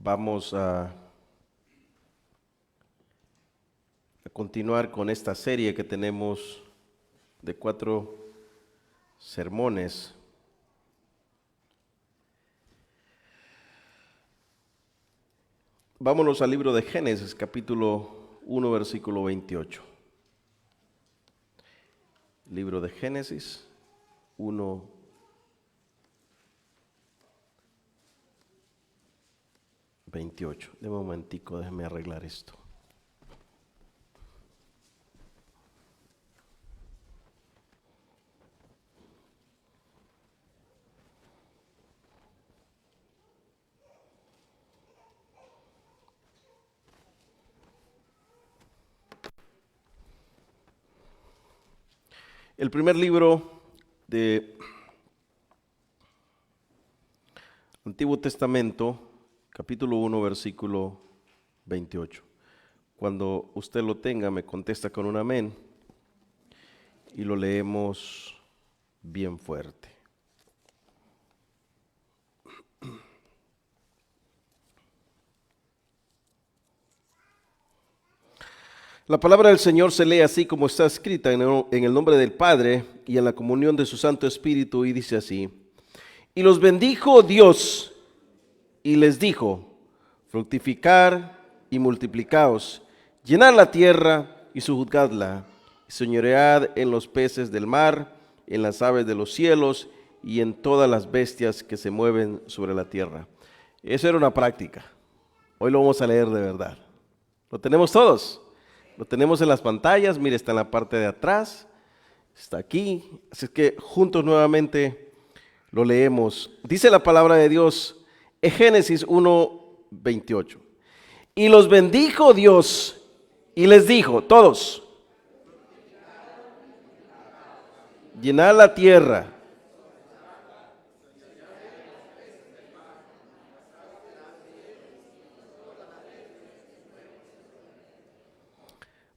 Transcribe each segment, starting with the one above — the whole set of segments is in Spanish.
Vamos a continuar con esta serie que tenemos de 4 sermones. Vámonos al libro de Génesis, capítulo 1, versículo 28. Libro de Génesis 1, 28. De momentico, déjeme arreglar esto. El primer libro de Antiguo Testamento, capítulo 1, versículo 28. Cuando usted lo tenga, me contesta con un amén y lo leemos bien fuerte. La palabra del Señor se lee así como está escrita en el nombre del Padre y en la comunión de su Santo Espíritu, y dice así: y los bendijo Dios y les dijo: fructificar y multiplicaos, llenad la tierra y sojuzgadla, y señoread en los peces del mar, en las aves de los cielos y en todas las bestias que se mueven sobre la tierra. Eso era una práctica. Hoy lo vamos a leer de verdad. ¿Lo tenemos todos? Lo tenemos en las pantallas, mire, está en la parte de atrás, está aquí. Así es que juntos nuevamente lo leemos. Dice la palabra de Dios en Génesis 1:28. Y los bendijo Dios y les dijo, todos: llenad la tierra.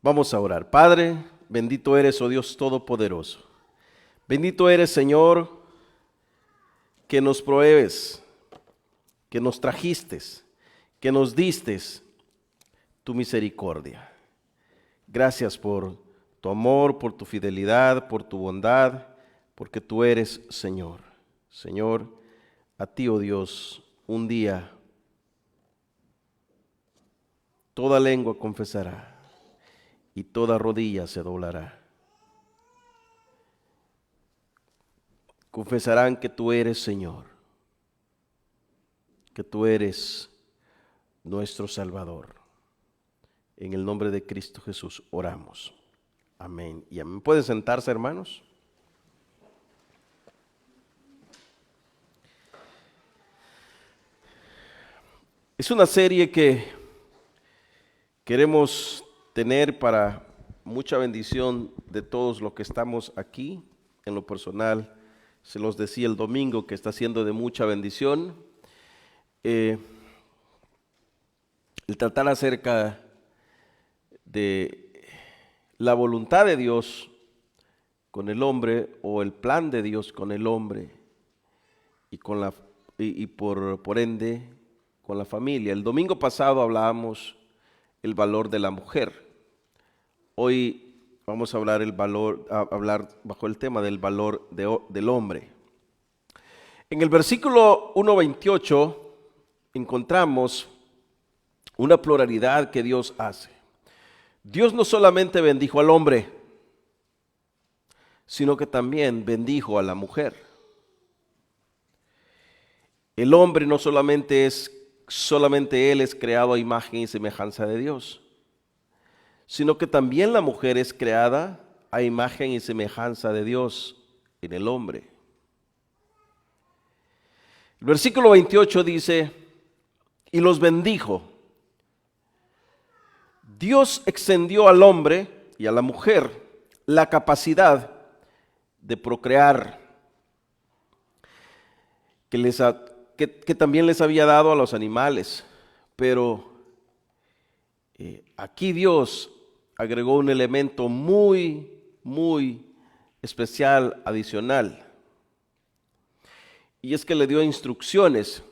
Vamos a orar. Padre, bendito eres, oh Dios Todopoderoso. Bendito eres, Señor, que nos provees, que nos trajiste, que nos diste tu misericordia. Gracias por tu amor, por tu fidelidad, por tu bondad, porque tú eres Señor. Señor, a ti, oh Dios, un día toda lengua confesará y toda rodilla se doblará. Confesarán que tú eres Señor, que tú eres nuestro Salvador. En el nombre de Cristo Jesús oramos. Amén y amén. ¿Pueden sentarse, hermanos? Es una serie que queremos tener para mucha bendición de todos los que estamos aquí. En lo personal, se los decía el domingo que está siendo de mucha bendición. El tratar acerca de la voluntad de Dios con el hombre, o el plan de Dios con el hombre y por ende con la familia. El domingo pasado hablábamos el valor de la mujer. Hoy vamos a hablar bajo el tema del valor del hombre. En el versículo 1:28 encontramos una pluralidad que Dios hace. Dios no solamente bendijo al hombre, sino que también bendijo a la mujer. El hombre no solamente él es creado a imagen y semejanza de Dios, sino que también la mujer es creada a imagen y semejanza de Dios en el hombre. El versículo 28 dice: y los bendijo. Dios extendió al hombre y a la mujer la capacidad de procrear que también les había dado a los animales, pero aquí Dios agregó un elemento muy, muy especial, adicional, y es que le dio instrucciones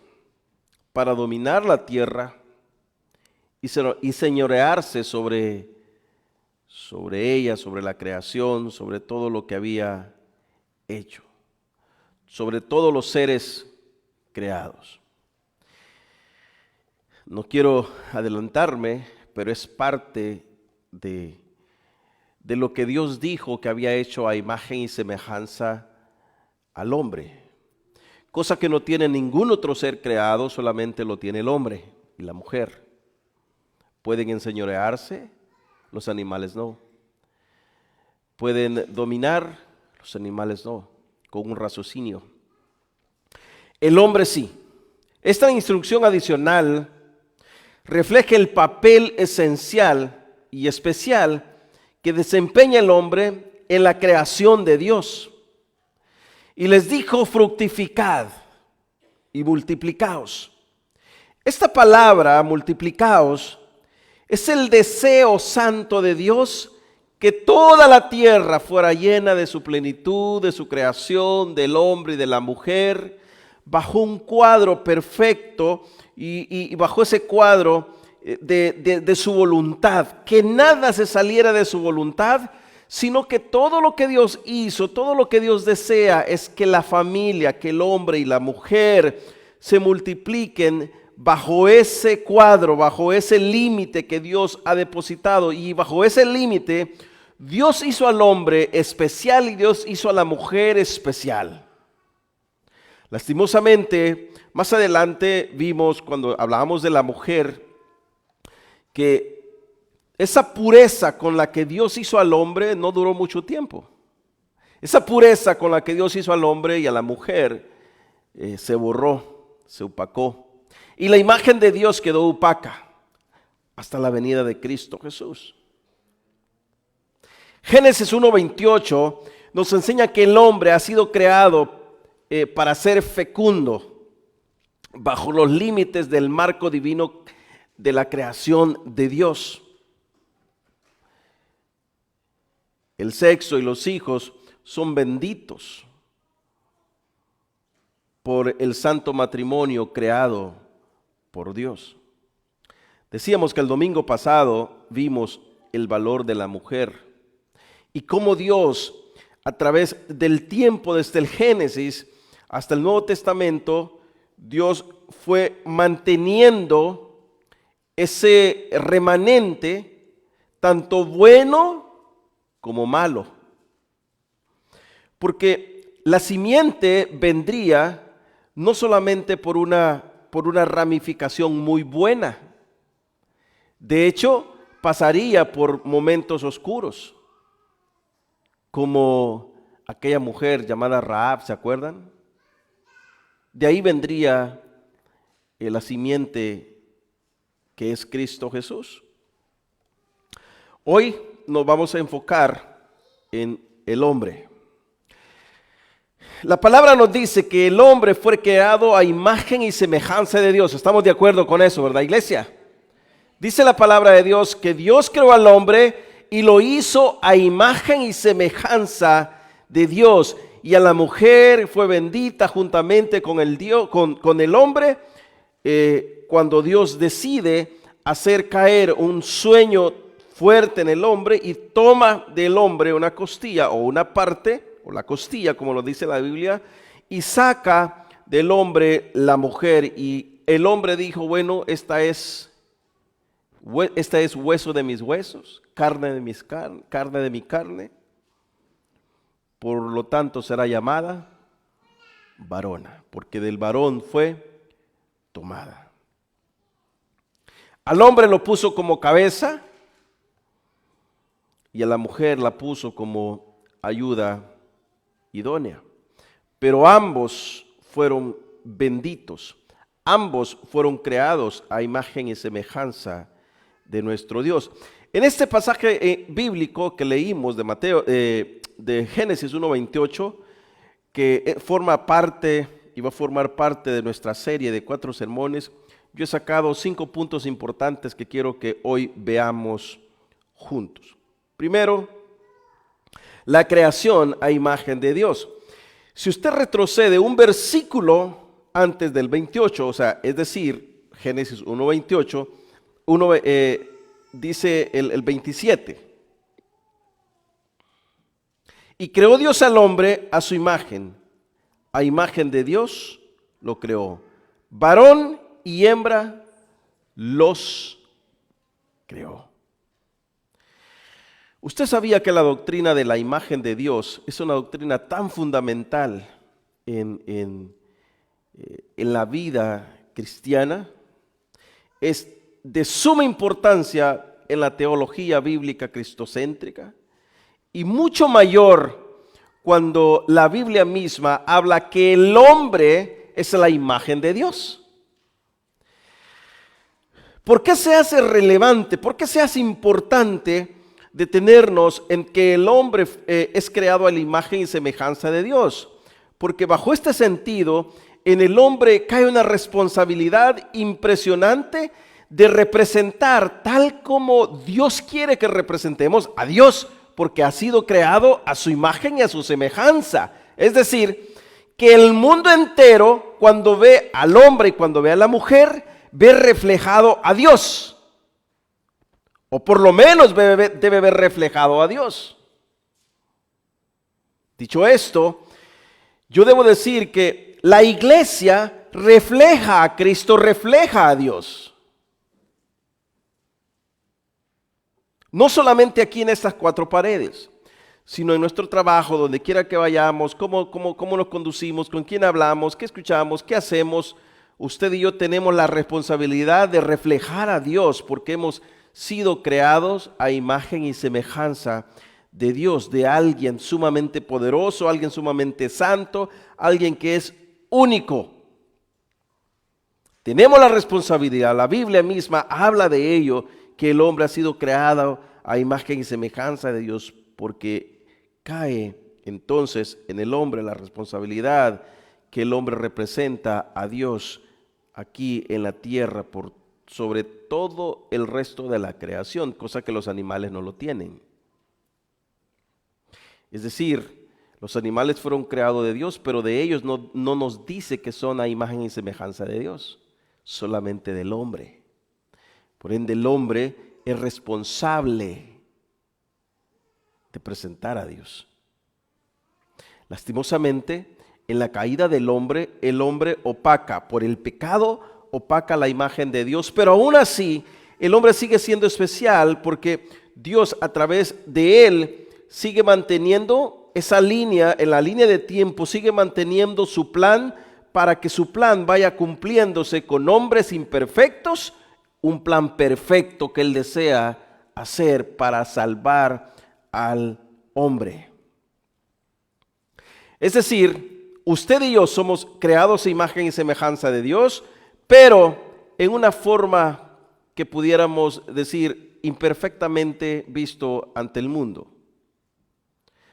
para dominar la tierra y señorearse sobre ella, sobre la creación, sobre todo lo que había hecho, sobre todos los seres creados. No quiero adelantarme, pero es parte de lo que Dios dijo que había hecho a imagen y semejanza al hombre. Cosa que no tiene ningún otro ser creado, solamente lo tiene el hombre y la mujer. Pueden enseñorearse, los animales no. Pueden dominar, los animales no, con un raciocinio. El hombre sí. Esta instrucción adicional refleja el papel esencial y especial que desempeña el hombre en la creación de Dios. Y les dijo: fructificad y multiplicaos. Esta palabra, multiplicaos, es el deseo santo de Dios que toda la tierra fuera llena de su plenitud, de su creación, del hombre y de la mujer, bajo un cuadro perfecto y bajo ese cuadro de su voluntad, que nada se saliera de su voluntad, sino que todo lo que Dios hizo, todo lo que Dios desea es que la familia, que el hombre y la mujer se multipliquen bajo ese cuadro, bajo ese límite que Dios ha depositado. Y bajo ese límite Dios hizo al hombre especial y Dios hizo a la mujer especial. Lastimosamente, más adelante vimos, cuando hablábamos de la mujer, que esa pureza con la que Dios hizo al hombre no duró mucho tiempo. Esa pureza con la que Dios hizo al hombre y a la mujer se borró, se opacó. Y la imagen de Dios quedó opaca hasta la venida de Cristo Jesús. Génesis 1:28 nos enseña que el hombre ha sido creado para ser fecundo bajo los límites del marco divino de la creación de Dios. El sexo y los hijos son benditos por el santo matrimonio creado por Dios. Decíamos que el domingo pasado vimos el valor de la mujer y cómo Dios, a través del tiempo desde el Génesis hasta el Nuevo Testamento, Dios fue manteniendo ese remanente, tanto bueno como malo. Porque la simiente vendría no solamente por una ramificación muy buena. De hecho, pasaría por momentos oscuros, como aquella mujer llamada Rahab, ¿se acuerdan? De ahí vendría la simiente que es Cristo Jesús. Hoy nos vamos a enfocar en el hombre. La palabra nos dice que el hombre fue creado a imagen y semejanza de Dios. ¿Estamos de acuerdo con eso, verdad, iglesia? Dice la palabra de Dios que Dios creó al hombre y lo hizo a imagen y semejanza de Dios. Y a la mujer fue bendita juntamente con el hombre cuando Dios decide hacer caer un sueño fuerte en el hombre y toma del hombre una costilla o una parte, o la costilla como lo dice la Biblia, y saca del hombre la mujer. Y el hombre dijo: bueno, esta es hueso de mis huesos, carne de mi carne, por lo tanto será llamada varona, porque del varón fue tomada. Al hombre lo puso como cabeza y a la mujer la puso como ayuda idónea. Pero ambos fueron benditos, ambos fueron creados a imagen y semejanza de nuestro Dios. En este pasaje bíblico que leímos de Mateo, de Génesis 1:28, que forma parte y va a formar parte de nuestra serie de 4 sermones, yo he sacado 5 puntos importantes que quiero que hoy veamos juntos. Primero, la creación a imagen de Dios. Si usted retrocede un versículo antes del 28, o sea, es decir, Génesis 1:28, dice el 27. Y creó Dios al hombre a su imagen, a imagen de Dios lo creó, varón y hembra los creó. ¿Usted sabía que la doctrina de la imagen de Dios es una doctrina tan fundamental en la vida cristiana? Es de suma importancia en la teología bíblica cristocéntrica y mucho mayor cuando la Biblia misma habla que el hombre es la imagen de Dios. ¿Por qué se hace relevante? ¿Por qué se hace importante detenernos en que el hombre es creado a la imagen y semejanza de Dios? Porque bajo este sentido, en el hombre cae una responsabilidad impresionante de representar tal como Dios quiere que representemos a Dios, porque ha sido creado a su imagen y a su semejanza. Es decir, que el mundo entero, cuando ve al hombre y cuando ve a la mujer, ve reflejado a Dios. O por lo menos debe ver reflejado a Dios. Dicho esto, yo debo decir que la iglesia refleja a Cristo, refleja a Dios. No solamente aquí en estas cuatro paredes, sino en nuestro trabajo, donde quiera que vayamos, cómo nos conducimos, con quién hablamos, qué escuchamos, qué hacemos. Usted y yo tenemos la responsabilidad de reflejar a Dios, porque hemos sido creados a imagen y semejanza de Dios, de alguien sumamente poderoso, alguien sumamente santo, alguien que es único. Tenemos la responsabilidad, la Biblia misma habla de ello, que el hombre ha sido creado a imagen y semejanza de Dios, porque cae entonces en el hombre la responsabilidad que el hombre representa a Dios aquí en la tierra por sobre todo el resto de la creación, cosa que los animales no lo tienen. Es decir, los animales fueron creados de Dios, pero de ellos no nos dice que son a imagen y semejanza de Dios, solamente del hombre. Por ende, el hombre es responsable de presentar a Dios. Lastimosamente, en la caída del hombre, el hombre opaca, por el pecado, opaca la imagen de Dios, pero aún así, el hombre sigue siendo especial porque Dios a través de él sigue manteniendo esa línea, en la línea de tiempo, sigue manteniendo su plan para que su plan vaya cumpliéndose con hombres imperfectos, un plan perfecto que él desea hacer para salvar al hombre. Es decir, usted y yo somos creados a imagen y semejanza de Dios, pero en una forma que pudiéramos decir imperfectamente visto ante el mundo.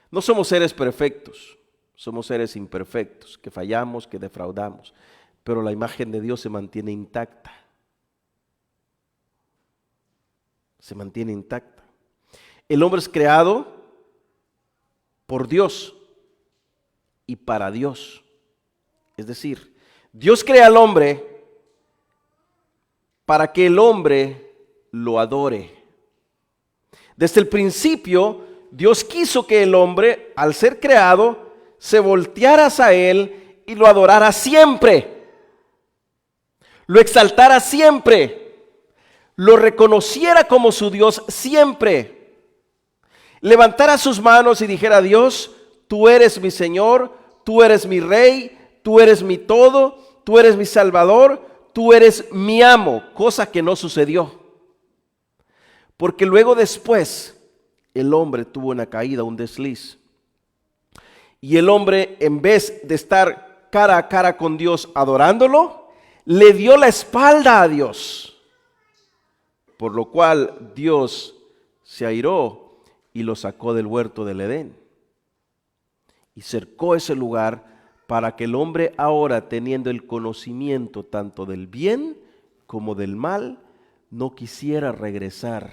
No somos seres perfectos, somos seres imperfectos, que fallamos, que defraudamos, pero la imagen de Dios se mantiene intacta. Se mantiene intacta. El hombre es creado por Dios y para Dios. Es decir, Dios crea al hombre para que el hombre lo adore. Desde el principio, Dios quiso que el hombre, al ser creado, se volteara hacia él y lo adorara siempre. Lo exaltara siempre. Lo reconociera como su Dios siempre. Levantara sus manos y dijera: Dios, tú eres mi Señor, tú eres mi Rey, tú eres mi todo, tú eres mi Salvador, tú eres mi amo, cosa que no sucedió. Porque luego después el hombre tuvo una caída, un desliz. Y el hombre, en vez de estar cara a cara con Dios adorándolo, le dio la espalda a Dios. Por lo cual Dios se airó y lo sacó del huerto del Edén. Y cercó ese lugar para que el hombre ahora, teniendo el conocimiento tanto del bien como del mal, no quisiera regresar.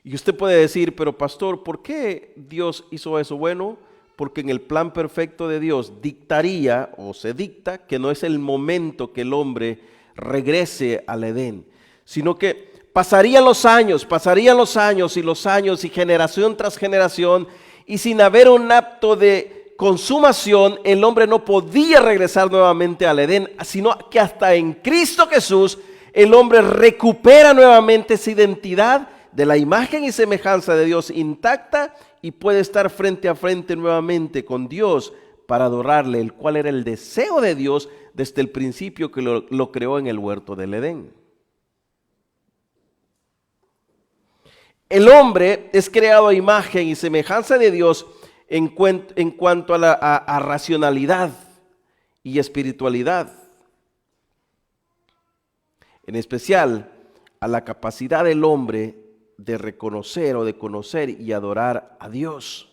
Y usted puede decir: pero pastor, ¿por qué Dios hizo eso? Bueno, porque en el plan perfecto de Dios dictaría o se dicta que no es el momento que el hombre regrese al Edén, sino que pasarían los años y generación tras generación, y sin haber un acto de consumación, el hombre no podía regresar nuevamente al Edén, sino que hasta en Cristo Jesús el hombre recupera nuevamente esa identidad de la imagen y semejanza de Dios intacta y puede estar frente a frente nuevamente con Dios para adorarle, el cual era el deseo de Dios desde el principio que lo creó en el huerto del Edén. El hombre es creado a imagen y semejanza de Dios en cuanto a racionalidad y espiritualidad, en especial a la capacidad del hombre de reconocer o de conocer y adorar a Dios.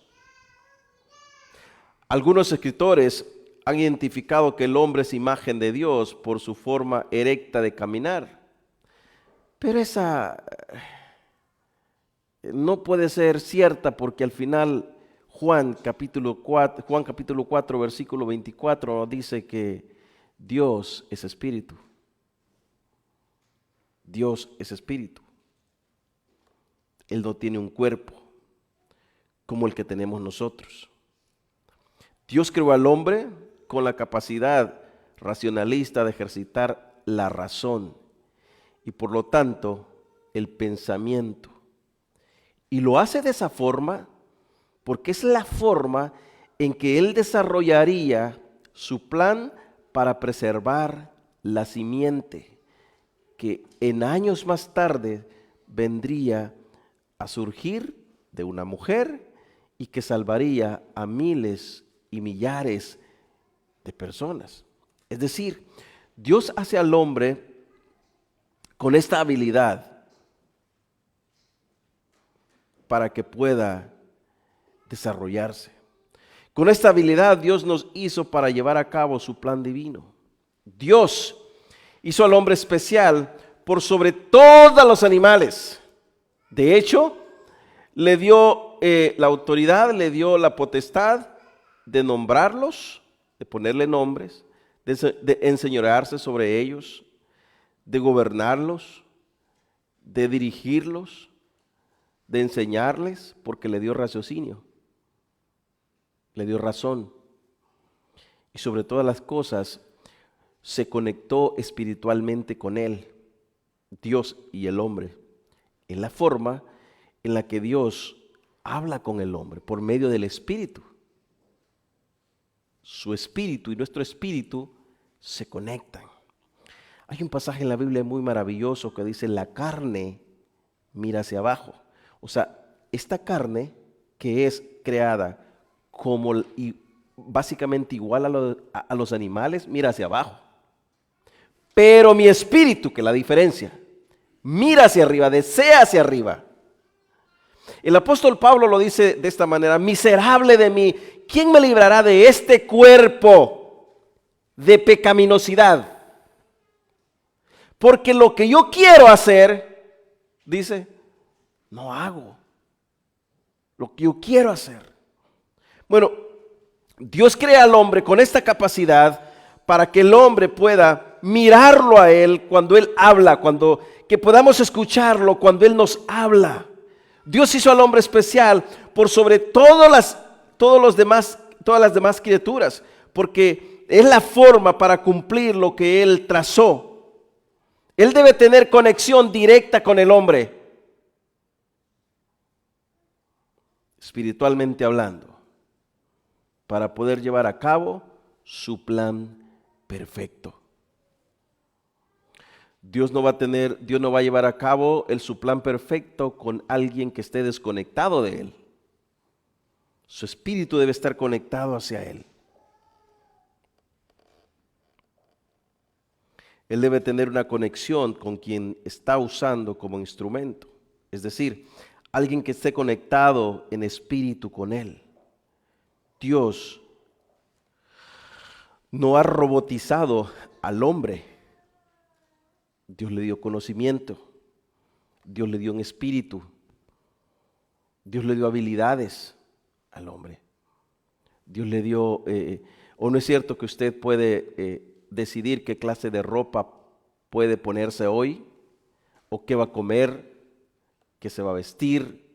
Algunos escritores han identificado que el hombre es imagen de Dios por su forma erecta de caminar, pero esa no puede ser cierta, porque al final Juan capítulo 4 versículo 24 nos dice que Dios es espíritu. Dios es espíritu. Él no tiene un cuerpo como el que tenemos nosotros. Dios creó al hombre con la capacidad racionalista de ejercitar la razón y por lo tanto el pensamiento. Y lo hace de esa forma porque es la forma en que Él desarrollaría su plan para preservar la simiente que en años más tarde vendría a surgir de una mujer y que salvaría a miles y millares de personas. Es decir, Dios hace al hombre con esta habilidad para que pueda desarrollarse. Con esta habilidad Dios nos hizo para llevar a cabo su plan divino. Dios hizo al hombre especial por sobre todos los animales. De hecho, le dio la autoridad, le dio la potestad de nombrarlos, de ponerle nombres, de enseñorearse sobre ellos, de gobernarlos, de dirigirlos, de enseñarles, porque le dio raciocinio, le dio razón. Y sobre todas las cosas, se conectó espiritualmente con él, Dios y el hombre, en la forma en la que Dios habla con el hombre, por medio del Espíritu. Su espíritu y nuestro espíritu se conectan. Hay un pasaje en la Biblia muy maravilloso que dice: la carne mira hacia abajo. O sea, esta carne que es creada como y básicamente igual a los animales, mira hacia abajo. Pero mi espíritu, que es la diferencia, mira hacia arriba, desea hacia arriba. El apóstol Pablo lo dice de esta manera: miserable de mí, ¿quién me librará de este cuerpo de pecaminosidad? Porque lo que yo quiero hacer, dice, no hago. Lo que yo quiero hacer. Bueno, Dios crea al hombre con esta capacidad para que el hombre pueda mirarlo a él cuando él habla, que podamos escucharlo cuando él nos habla. Dios hizo al hombre especial por sobre todas las demás criaturas, porque es la forma para cumplir lo que él trazó. Él debe tener conexión directa con el hombre, espiritualmente hablando, para poder llevar a cabo su plan perfecto. Dios no va a llevar a cabo su plan perfecto con alguien que esté desconectado de él. Su espíritu debe estar conectado hacia él. Él debe tener una conexión con quien está usando como instrumento. Es decir, alguien que esté conectado en espíritu con él. Dios no ha robotizado al hombre. Dios le dio conocimiento. Dios le dio un espíritu. Dios le dio habilidades al hombre. Dios le dio, o no es cierto que usted puede decidir qué clase de ropa puede ponerse hoy, o qué va a comer, qué se va a vestir.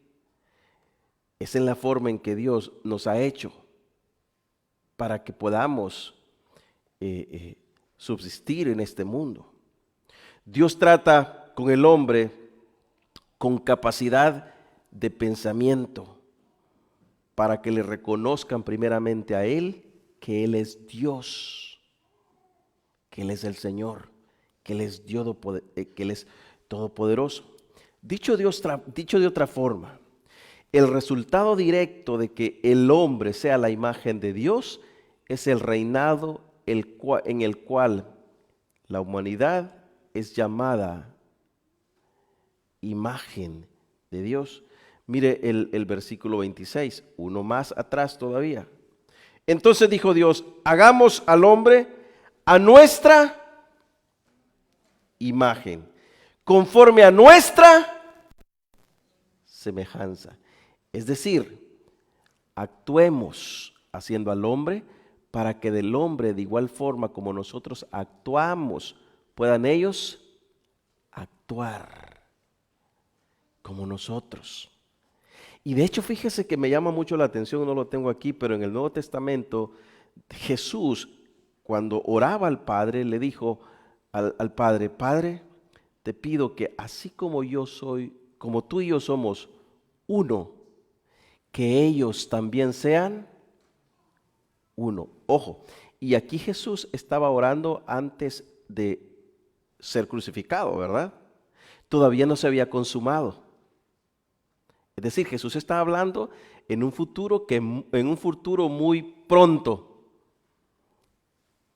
Es en la forma en que Dios nos ha hecho para que podamos subsistir en este mundo. Dios trata con el hombre con capacidad de pensamiento para que le reconozcan primeramente a Él que Él es Dios, que Él es el Señor, que Él es todopoderoso. Dicho de otra forma, el resultado directo de que el hombre sea la imagen de Dios es el reinado en el cual la humanidad es llamada imagen de Dios. Mire el versículo 26, uno más atrás todavía. Entonces dijo Dios, hagamos al hombre a nuestra imagen, conforme a nuestra semejanza. Es decir, actuemos haciendo al hombre para que del hombre, de igual forma como nosotros actuamos, puedan ellos actuar como nosotros. Y de hecho, fíjese que me llama mucho la atención, no lo tengo aquí, pero en el Nuevo Testamento, Jesús, cuando oraba al Padre, le dijo al Padre, Padre, te pido que así como yo soy, como tú y yo somos uno, que ellos también sean uno. Ojo, y aquí Jesús estaba orando antes de ser crucificado, ¿verdad? Todavía no se había consumado. Es decir, Jesús está hablando en un futuro muy pronto,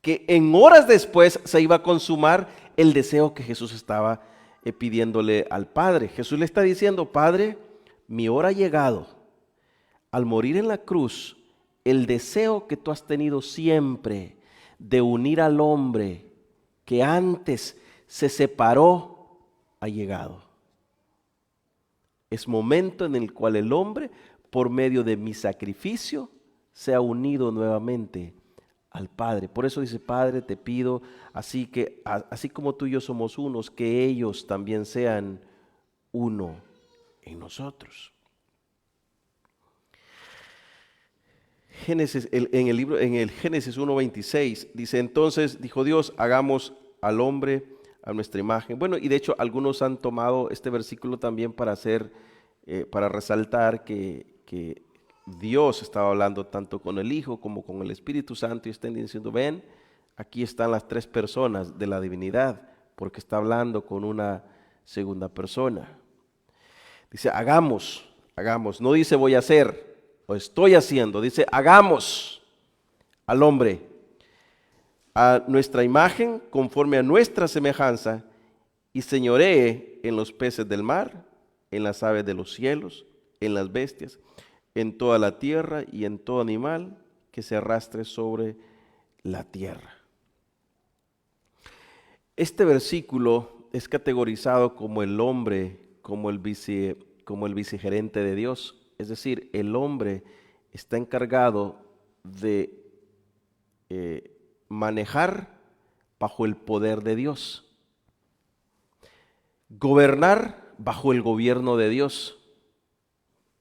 que en horas después se iba a consumar el deseo que Jesús estaba pidiéndole al Padre. Jesús le está diciendo, Padre, mi hora ha llegado. Al morir en la cruz, el deseo que tú has tenido siempre de unir al hombre que antes se separó, ha llegado. Es momento en el cual el hombre, por medio de mi sacrificio, se ha unido nuevamente al Padre. Por eso dice, Padre, te pido, así como tú y yo somos unos, que ellos también sean uno en nosotros. En el Génesis 1:26 dice, entonces dijo Dios, hagamos al hombre a nuestra imagen. Bueno, y de hecho algunos han tomado este versículo también para resaltar que Dios estaba hablando tanto con el Hijo como con el Espíritu Santo y están diciendo, ven, aquí están las tres personas de la divinidad, porque está hablando con una segunda persona. Dice, hagamos, no dice voy a hacer o estoy haciendo, dice hagamos al hombre a nuestra imagen, conforme a nuestra semejanza, y señoree en los peces del mar, en las aves de los cielos, en las bestias, en toda la tierra y en todo animal que se arrastre sobre la tierra. Este versículo es categorizado como el hombre, como el vicegerente de Dios. Es decir, el hombre está encargado de manejar bajo el poder de Dios, gobernar bajo el gobierno de Dios.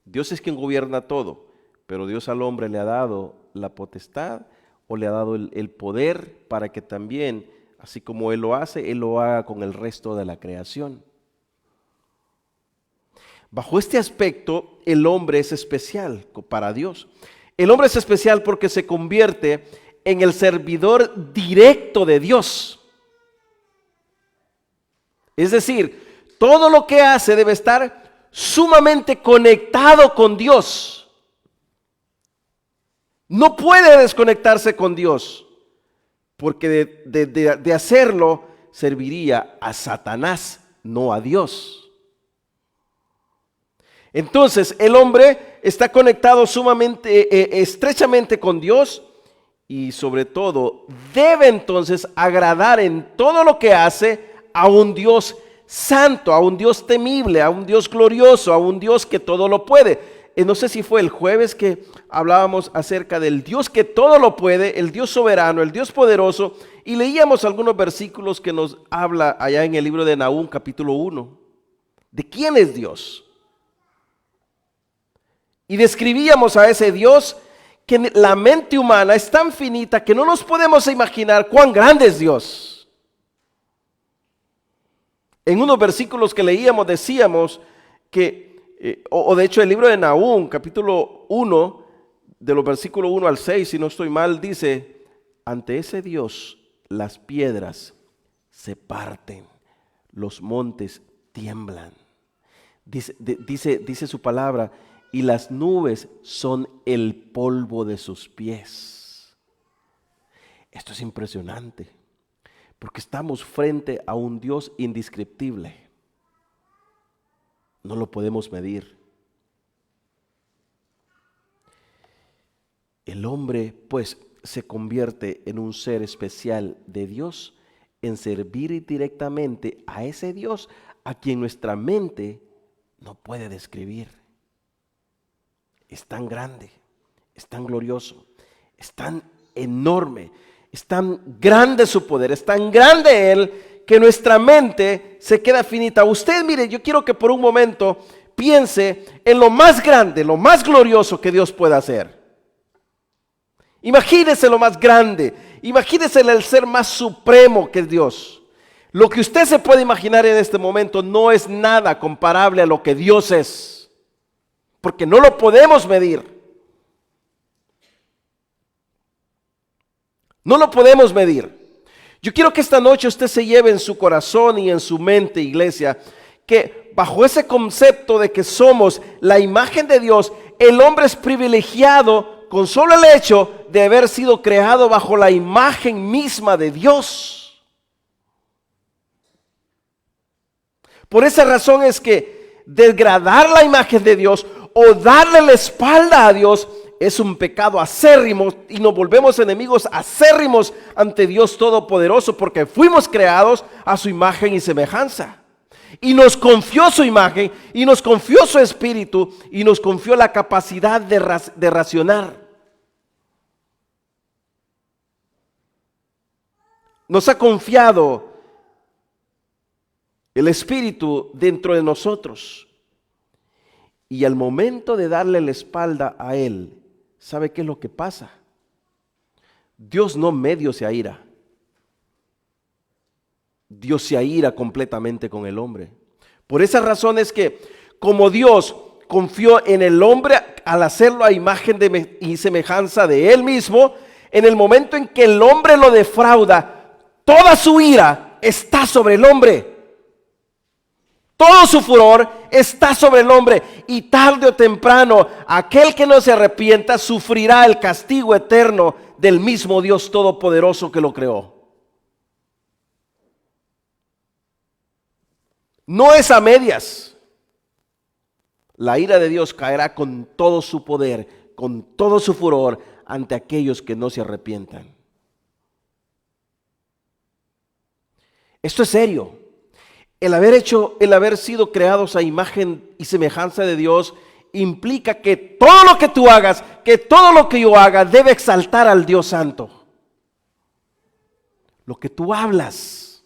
Dios es quien gobierna todo, pero Dios al hombre le ha dado la potestad o le ha dado el poder para que también, así como Él lo hace, Él lo haga con el resto de la creación. Bajo este aspecto, el hombre es especial para Dios. El hombre es especial porque se convierte en el servidor directo de Dios. Es decir, todo lo que hace debe estar sumamente conectado con Dios. No puede desconectarse con Dios, porque de hacerlo serviría a Satanás, no a Dios. Entonces el hombre está conectado estrechamente con Dios y sobre todo debe entonces agradar en todo lo que hace a un Dios santo, a un Dios temible, a un Dios glorioso, a un Dios que todo lo puede. no sé si fue el jueves que hablábamos acerca del Dios que todo lo puede, el Dios soberano, el Dios poderoso, y leíamos algunos versículos que nos habla allá en el libro de Nahum, capítulo 1, de quién es Dios. Y describíamos a ese Dios que la mente humana es tan finita que no nos podemos imaginar cuán grande es Dios. En unos versículos que leíamos decíamos que, de hecho el libro de Nahum, capítulo 1, de los versículos 1 al 6, si no estoy mal, dice, ante ese Dios las piedras se parten, los montes tiemblan. Dice su palabra, y las nubes son el polvo de sus pies. Esto es impresionante, porque estamos frente a un Dios indescriptible. No lo podemos medir. El hombre, pues, se convierte en un ser especial de Dios en servir directamente a ese Dios a quien nuestra mente no puede describir. Es tan grande, es tan glorioso, es tan enorme, es tan grande su poder, es tan grande Él que nuestra mente se queda finita. Usted, mire, yo quiero que por un momento piense en lo más grande, lo más glorioso que Dios puede hacer. Imagínese lo más grande, imagínese el ser más supremo que es Dios. Lo que usted se puede imaginar en este momento no es nada comparable a lo que Dios es, porque no lo podemos medir. No lo podemos medir. Yo quiero que esta noche usted se lleve en su corazón y en su mente, iglesia, que bajo ese concepto de que somos la imagen de Dios, el hombre es privilegiado con solo el hecho de haber sido creado bajo la imagen misma de Dios. Por esa razón es que degradar la imagen de Dios o darle la espalda a Dios es un pecado acérrimo y nos volvemos enemigos acérrimos ante Dios Todopoderoso, porque fuimos creados a su imagen y semejanza. Y nos confió su imagen, y nos confió su espíritu, y nos confió la capacidad de racionar. Nos ha confiado el espíritu dentro de nosotros. Y al momento de darle la espalda a Él, ¿sabe qué es lo que pasa? Dios no medio se aira. Dios se aira completamente con el hombre. Por esa razón es que como Dios confió en el hombre al hacerlo a imagen y semejanza de Él mismo, en el momento en que el hombre lo defrauda, toda su ira está sobre el hombre. Todo su furor está sobre el hombre, y tarde o temprano aquel que no se arrepienta sufrirá el castigo eterno del mismo Dios Todopoderoso que lo creó. No es a medias. La ira de Dios caerá con todo su poder, con todo su furor ante aquellos que no se arrepientan. Esto es serio. El haber sido creados a imagen y semejanza de Dios implica que todo lo que tú hagas, que todo lo que yo haga debe exaltar al Dios Santo. Lo que tú hablas,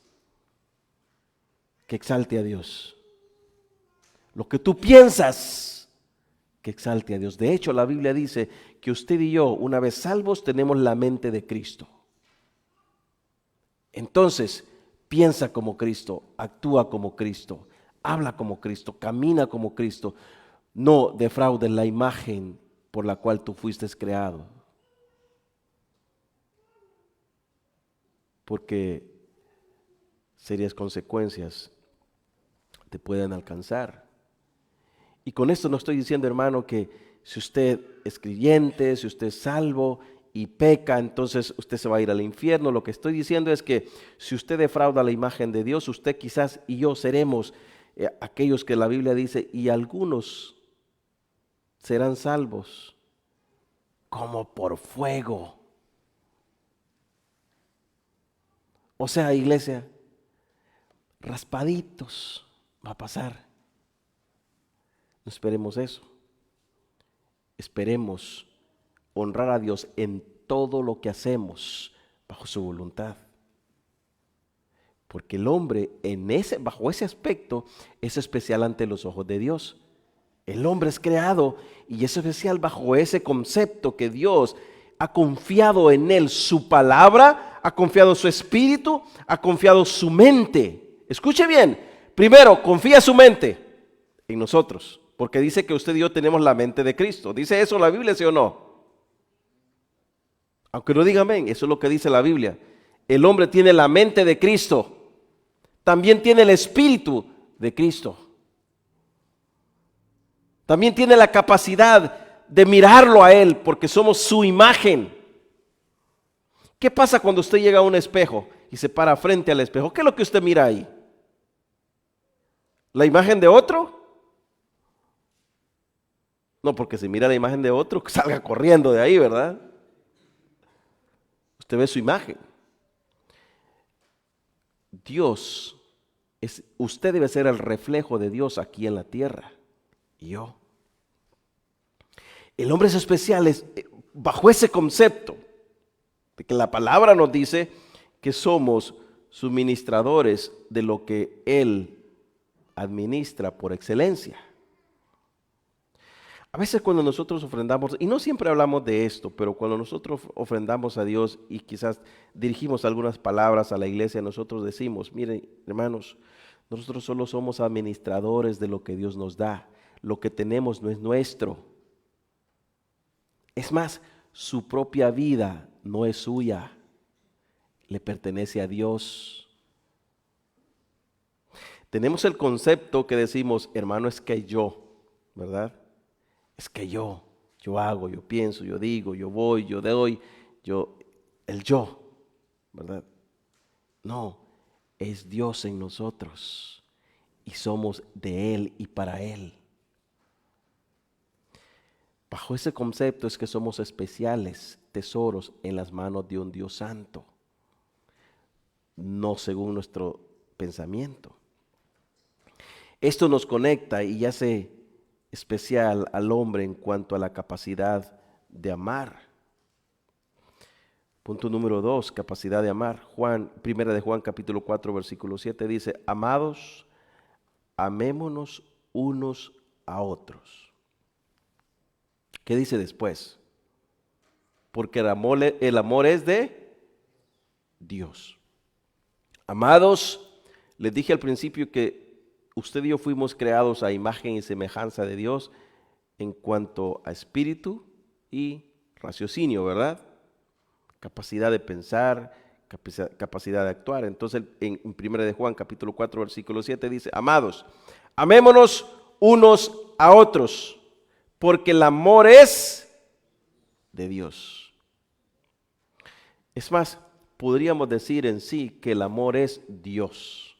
que exalte a Dios. Lo que tú piensas, que exalte a Dios. De hecho, la Biblia dice que usted y yo, una vez salvos, tenemos la mente de Cristo. Entonces, piensa como Cristo, actúa como Cristo, habla como Cristo, camina como Cristo. No defraudes la imagen por la cual tú fuiste creado. Porque serias consecuencias te pueden alcanzar. Y con esto no estoy diciendo, hermano, que si usted es creyente, si usted es salvo y peca, entonces usted se va a ir al infierno. Lo que estoy diciendo es que si usted defrauda la imagen de Dios, usted quizás y yo seremos aquellos que la Biblia dice, y algunos serán salvos como por fuego. O sea, iglesia, raspaditos va a pasar. No esperemos eso. esperemos honrar a Dios en todo lo que hacemos bajo su voluntad. Porque el hombre bajo ese aspecto es especial ante los ojos de Dios. El hombre es creado y es especial bajo ese concepto que Dios ha confiado en él su palabra, ha confiado su espíritu, ha confiado su mente. Escuche bien, primero confía su mente en nosotros, porque dice que usted y yo tenemos la mente de Cristo. ¿Dice eso la Biblia, sí o no? Aunque no diga amén, eso es lo que dice la Biblia. El hombre tiene la mente de Cristo. También tiene el espíritu de Cristo. También tiene la capacidad de mirarlo a Él porque somos su imagen. ¿Qué pasa cuando usted llega a un espejo y se para frente al espejo? ¿Qué es lo que usted mira ahí? ¿La imagen de otro? No, porque si mira la imagen de otro, que salga corriendo de ahí, ¿verdad? Usted ve su imagen. Usted debe ser el reflejo de Dios aquí en la tierra. Y yo. El hombre es especial bajo ese concepto de que la palabra nos dice que somos suministradores de lo que Él administra por excelencia. A veces cuando nosotros ofrendamos, y no siempre hablamos de esto, pero cuando nosotros ofrendamos a Dios y quizás dirigimos algunas palabras a la iglesia, nosotros decimos, miren hermanos, nosotros solo somos administradores de lo que Dios nos da. Lo que tenemos no es nuestro. Es más, su propia vida no es suya, le pertenece a Dios. Tenemos el concepto que decimos, hermano, es que yo, ¿verdad? Es que yo hago, yo pienso, yo digo, yo voy, yo doy, el yo, ¿verdad? No, es Dios en nosotros y somos de Él y para Él. Bajo ese concepto es que somos especiales tesoros en las manos de un Dios santo, no según nuestro pensamiento. Esto nos conecta y hace especial al hombre en cuanto a la capacidad de amar. Punto número 2, capacidad de amar. Primera de Juan capítulo 4 versículo 7 dice, amados, amémonos unos a otros. ¿Qué dice después? Porque el amor es de Dios. Amados, les dije al principio que usted y yo fuimos creados a imagen y semejanza de Dios en cuanto a espíritu y raciocinio, ¿verdad? Capacidad de pensar, capacidad de actuar. Entonces en 1 de Juan capítulo 4 versículo 7 dice, amados, amémonos unos a otros, porque el amor es de Dios. Es más, podríamos decir en sí que el amor es Dios.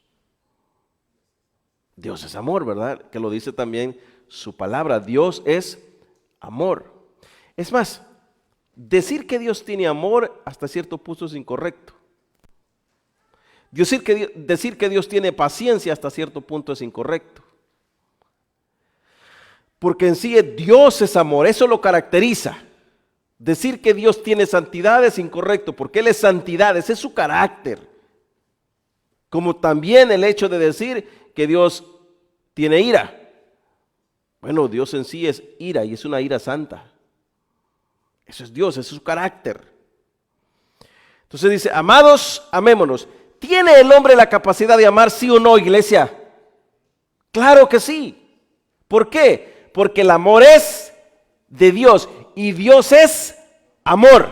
Dios es amor, ¿verdad? Que lo dice también su palabra. Dios es amor. Es más, decir que Dios tiene amor hasta cierto punto es incorrecto. Decir que Dios tiene paciencia hasta cierto punto es incorrecto. Porque en sí Dios es amor, eso lo caracteriza. Decir que Dios tiene santidad es incorrecto, porque Él es santidad, ese es su carácter. Como también el hecho de decir que Dios tiene ira. Bueno, Dios en sí es ira y es una ira santa. Eso es Dios, ese es su carácter. Entonces dice, amados, amémonos. ¿Tiene el hombre la capacidad de amar, sí o no, iglesia? Claro que sí. ¿Por qué? Porque el amor es de Dios y Dios es amor.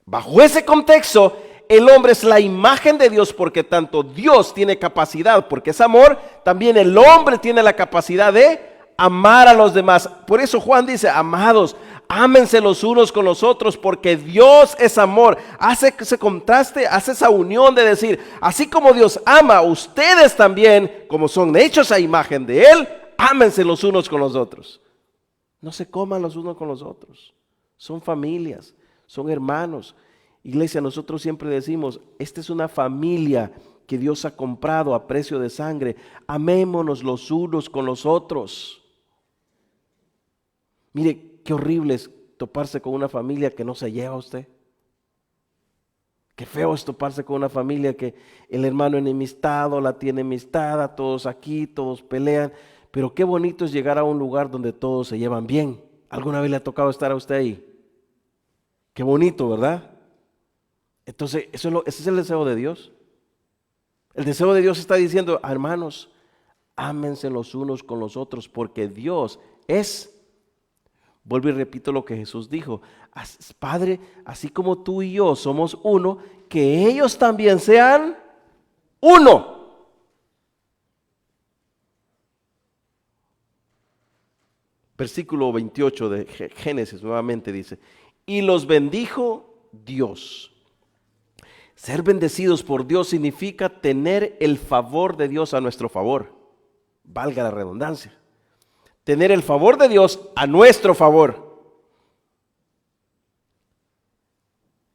Bajo ese contexto, el hombre es la imagen de Dios porque tanto Dios tiene capacidad, porque es amor, también el hombre tiene la capacidad de amar a los demás. Por eso Juan dice, amados, ámense los unos con los otros porque Dios es amor. Hace ese contraste, hace esa unión de decir, así como Dios ama, ustedes también, como son hechos a imagen de Él, ámense los unos con los otros. No se coman los unos con los otros. Son familias, son hermanos. Iglesia, nosotros siempre decimos, esta es una familia que Dios ha comprado a precio de sangre. Amémonos los unos con los otros. Mire, qué horrible es toparse con una familia que no se lleva a usted. Qué feo es toparse con una familia que el hermano enemistado, la tiene enemistada, todos aquí, todos pelean. Pero qué bonito es llegar a un lugar donde todos se llevan bien. ¿Alguna vez le ha tocado estar a usted ahí? Qué bonito, ¿verdad? Entonces, ese es el deseo de Dios. El deseo de Dios está diciendo, hermanos, ámense los unos con los otros, porque Dios es, vuelvo y repito lo que Jesús dijo, Padre, así como tú y yo somos uno, que ellos también sean uno. Versículo 28 de Génesis nuevamente dice, y los bendijo Dios. Ser bendecidos por Dios significa tener el favor de Dios a nuestro favor. Valga la redundancia. Tener el favor de Dios a nuestro favor.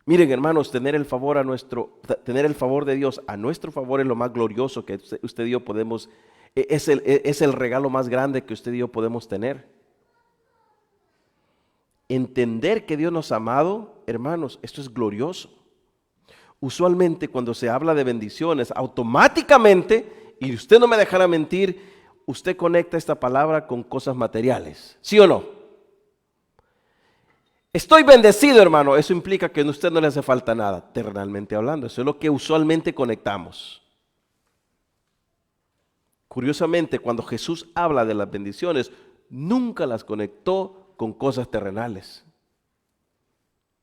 Miren, hermanos, tener el favor de Dios a nuestro favor es lo más glorioso que usted y yo podemos, es el regalo más grande que usted y yo podemos tener. Entender que Dios nos ha amado, hermanos, esto es glorioso. Usualmente cuando se habla de bendiciones, automáticamente, y usted no me dejará mentir, usted conecta esta palabra con cosas materiales, ¿sí o no? Estoy bendecido, hermano, eso implica que a usted no le hace falta nada, terrenalmente hablando, eso es lo que usualmente conectamos. Curiosamente, cuando Jesús habla de las bendiciones, nunca las conectó con cosas terrenales.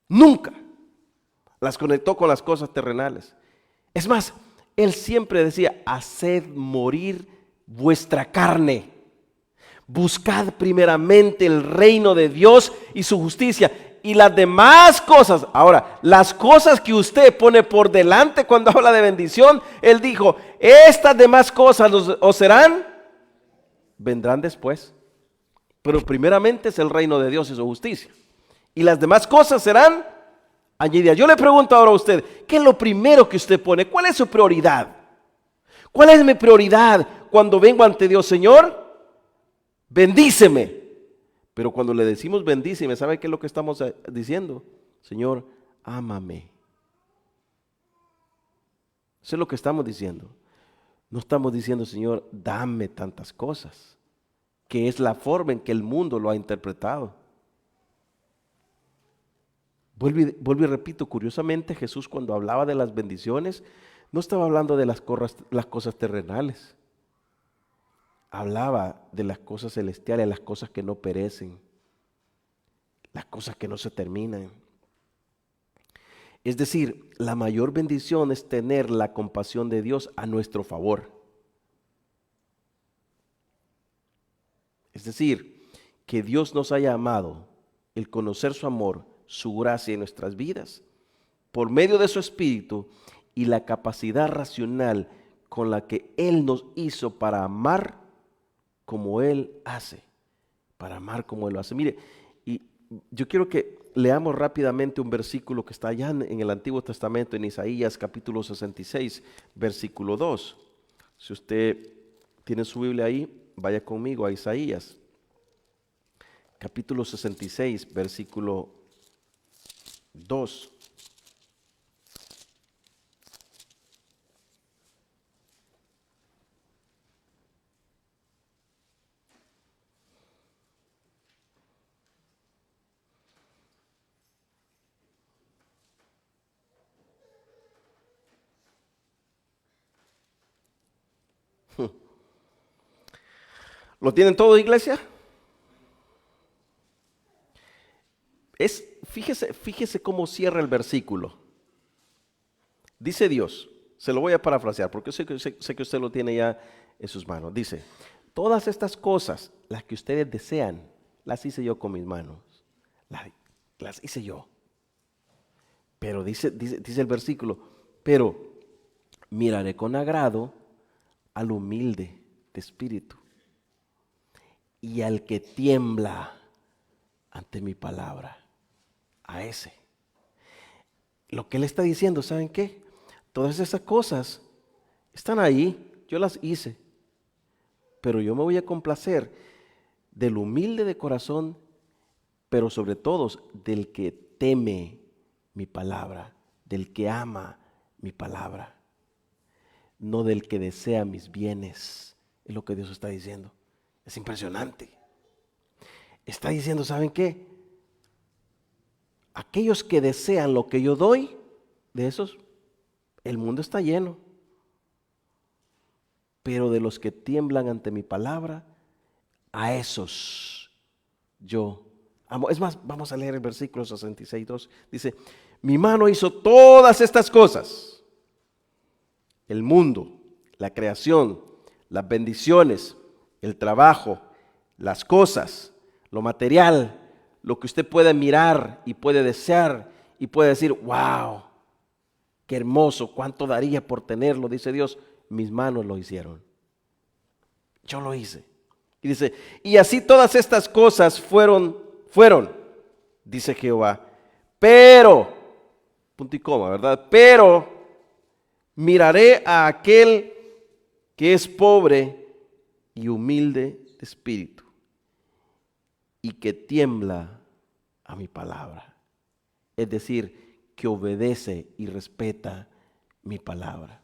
Nunca las conectó con las cosas terrenales. Es más, Él siempre decía, haced morir vuestra carne. Buscad primeramente el reino de Dios y su justicia. Y las demás cosas, ahora, las cosas que usted pone por delante cuando habla de bendición, Él dijo, estas demás cosas os serán, vendrán después. Pero primeramente es el reino de Dios y su justicia. Y las demás cosas serán añadidas. Yo le pregunto ahora a usted, ¿qué es lo primero que usted pone? ¿Cuál es su prioridad? ¿Cuál es mi prioridad cuando vengo ante Dios? Señor, bendíceme. Pero cuando le decimos bendíceme, ¿sabe qué es lo que estamos diciendo? Señor, ámame. Eso es lo que estamos diciendo. No estamos diciendo, Señor, dame tantas cosas, que es la forma en que el mundo lo ha interpretado. Vuelvo y repito, curiosamente Jesús cuando hablaba de las bendiciones, no estaba hablando de las cosas terrenales. Hablaba de las cosas celestiales, las cosas que no perecen, las cosas que no se terminan. Es decir, la mayor bendición es tener la compasión de Dios a nuestro favor. Es decir, que Dios nos haya amado, el conocer su amor, su gracia en nuestras vidas, por medio de su Espíritu y la capacidad racional con la que Él nos hizo para amar como Él hace, para amar como Él lo hace. Mire, y yo quiero que leamos rápidamente un versículo que está allá en el Antiguo Testamento, en Isaías capítulo 66, versículo 2. Si usted tiene su Biblia ahí, vaya conmigo a Isaías, capítulo 66, versículo 2. ¿Lo tienen todo, iglesia? Fíjese cómo cierra el versículo. Dice Dios, se lo voy a parafrasear porque sé que usted lo tiene ya en sus manos. Dice, todas estas cosas, las que ustedes desean, las hice yo con mis manos. Las hice yo. Pero dice el versículo, pero miraré con agrado al humilde de espíritu y al que tiembla ante mi palabra, a ese. Lo que él está diciendo, ¿saben qué? Todas esas cosas están ahí, yo las hice, pero yo me voy a complacer del humilde de corazón pero sobre todo del que teme mi palabra, del que ama mi palabra, no del que desea mis bienes. Es lo que Dios está diciendo. Es impresionante. Está diciendo, ¿saben qué? Aquellos que desean lo que yo doy, de esos, el mundo está lleno. Pero de los que tiemblan ante mi palabra, a esos yo amo. Es más, vamos a leer el versículo 66:2. Dice, mi mano hizo todas estas cosas. El mundo, la creación, las bendiciones, el trabajo, las cosas, lo material, lo que usted puede mirar y puede desear y puede decir, wow, qué hermoso, cuánto daría por tenerlo, dice Dios, mis manos lo hicieron. Yo lo hice. Y dice, y así todas estas cosas fueron, dice Jehová, pero, punto y coma, ¿verdad? Pero miraré a aquel que es pobre y humilde de espíritu y que tiembla a mi palabra. Es decir, que obedece y respeta mi palabra.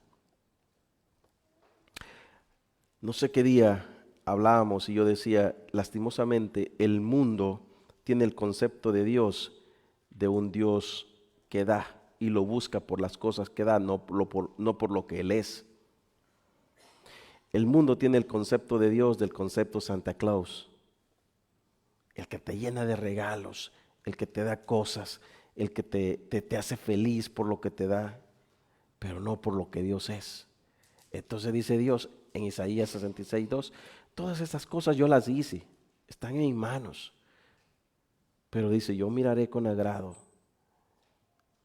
No sé qué día hablábamos y yo decía, lastimosamente, el mundo tiene el concepto de Dios, de un Dios que da y lo busca por las cosas que da, no por lo que Él es. El mundo tiene el concepto de Dios del concepto Santa Claus, el que te llena de regalos, el que te da cosas, el que te hace feliz por lo que te da, pero no por lo que Dios es. Entonces dice Dios en Isaías 66:2, todas estas cosas yo las hice, están en mis manos. Pero dice, yo miraré con agrado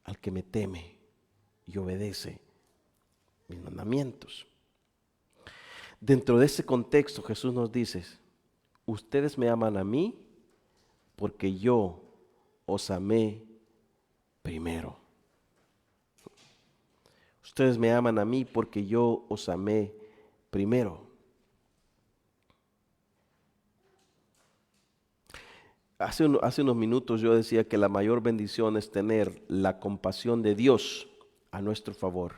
al que me teme y obedece mis mandamientos. Dentro de ese contexto Jesús nos dice, ustedes me aman a mí porque yo os amé primero. Ustedes me aman a mí porque yo os amé primero. Hace unos minutos yo decía que la mayor bendición es tener la compasión de Dios a nuestro favor.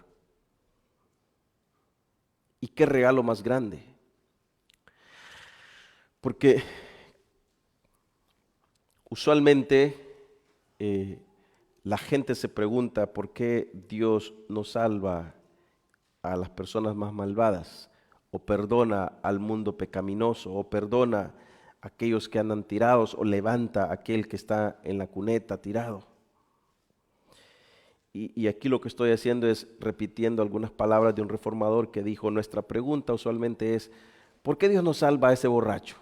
¿Y qué regalo más grande? Porque usualmente la gente se pregunta por qué Dios no salva a las personas más malvadas, o perdona al mundo pecaminoso, o perdona a aquellos que andan tirados, o levanta a aquel que está en la cuneta tirado. Y aquí lo que estoy haciendo es repitiendo algunas palabras de un reformador que dijo, nuestra pregunta usualmente es, ¿por qué Dios no salva a ese borracho?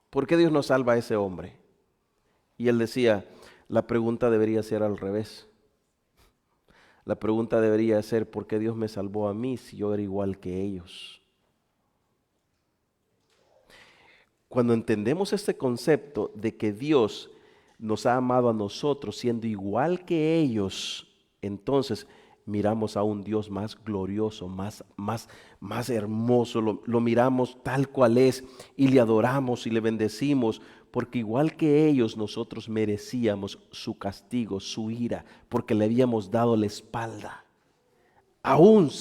¿Por qué Dios no salva a ese hombre? Y él decía, la pregunta debería ser al revés. La pregunta debería ser, ¿por qué Dios me salvó a mí si yo era igual que ellos? Cuando entendemos este concepto de que Dios nos ha amado a nosotros siendo igual que ellos, entonces miramos a un Dios más glorioso, más hermoso, lo miramos tal cual es y le adoramos y le bendecimos, porque igual que ellos nosotros merecíamos su castigo, su ira, porque le habíamos dado la espalda. Aún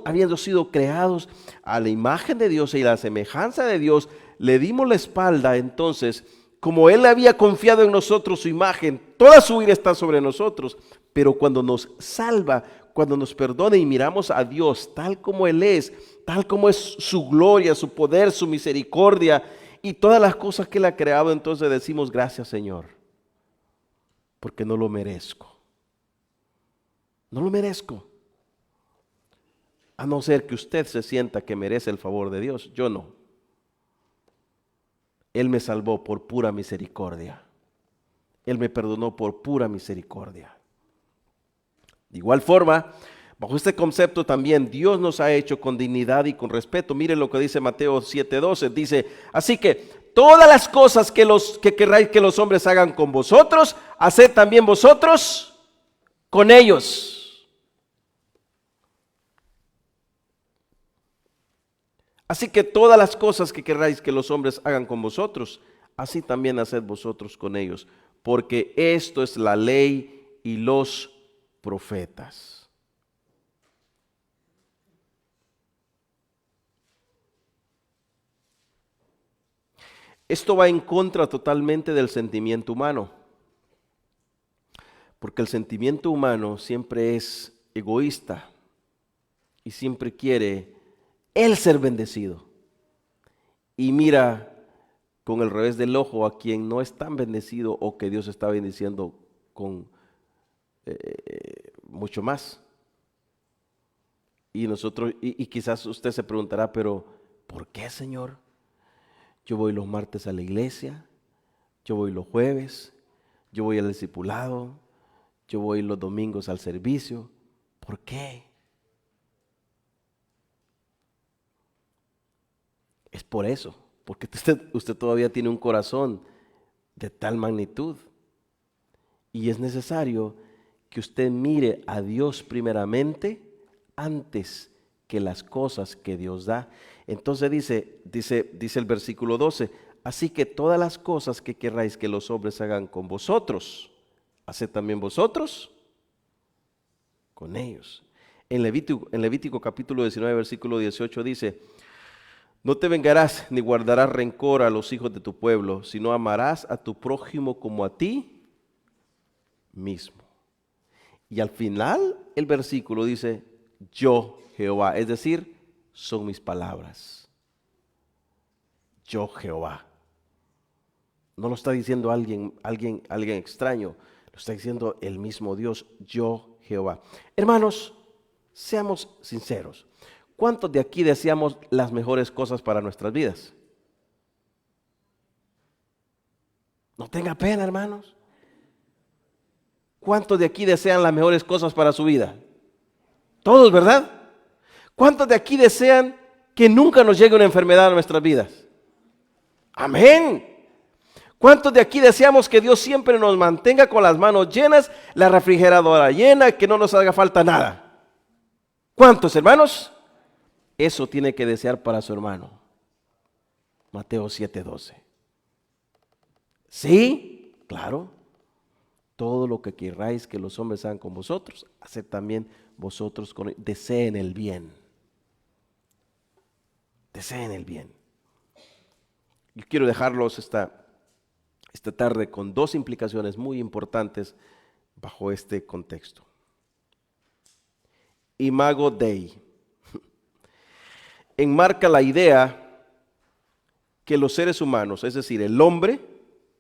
habiendo sido creados a la imagen de Dios y a la semejanza de Dios, le dimos la espalda. Entonces, como Él había confiado en nosotros su imagen, toda su ira está sobre nosotros, pero cuando nos salva, cuando nos perdona y miramos a Dios tal como Él es, tal como es su gloria, su poder, su misericordia y todas las cosas que Él ha creado, entonces decimos gracias Señor, porque no lo merezco. No lo merezco. A no ser que usted se sienta que merece el favor de Dios, yo no. Él me salvó por pura misericordia. Él me perdonó por pura misericordia. De igual forma, bajo este concepto también Dios nos ha hecho con dignidad y con respeto. Miren lo que dice Mateo 7:12. Dice, así que todas las cosas que querráis que los hombres hagan con vosotros, haced también vosotros con ellos. Así que todas las cosas que queráis que los hombres hagan con vosotros, así también haced vosotros con ellos, porque esto es la ley y los profetas. Esto va en contra totalmente del sentimiento humano, porque el sentimiento humano siempre es egoísta y siempre quiere él ser bendecido. Y mira con el revés del ojo a quien no es tan bendecido o que Dios está bendiciendo con mucho más. Y nosotros, y quizás usted se preguntará, pero ¿por qué, Señor? Yo voy los martes a la iglesia, yo voy los jueves, yo voy al discipulado, yo voy los domingos al servicio. ¿Por qué? Es por eso, porque usted todavía tiene un corazón de tal magnitud. Y es necesario que usted mire a Dios primeramente antes que las cosas que Dios da. Entonces dice el versículo 12, así que todas las cosas que querráis que los hombres hagan con vosotros, haced también vosotros con ellos. En Levítico capítulo 19, versículo 18 dice, no te vengarás ni guardarás rencor a los hijos de tu pueblo, sino amarás a tu prójimo como a ti mismo. Y al final el versículo dice, yo Jehová, es decir, son mis palabras. Yo Jehová. No lo está diciendo alguien extraño, lo está diciendo el mismo Dios, yo Jehová. Hermanos, seamos sinceros. ¿Cuántos de aquí deseamos las mejores cosas para nuestras vidas? No tenga pena, hermanos. ¿Cuántos de aquí desean las mejores cosas para su vida? Todos, ¿verdad? ¿Cuántos de aquí desean que nunca nos llegue una enfermedad a nuestras vidas? Amén. ¿Cuántos de aquí deseamos que Dios siempre nos mantenga con las manos llenas, la refrigeradora llena, que no nos haga falta nada? ¿Cuántos, hermanos? Eso tiene que desear para su hermano. Mateo 7:12. Sí, claro. Todo lo que queráis que los hombres hagan con vosotros, haced también vosotros con ellos. Deseen el bien. Deseen el bien. Yo quiero dejarlos esta tarde con dos implicaciones muy importantes bajo este contexto. Imago Dei enmarca la idea que los seres humanos, es decir, el hombre,